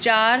4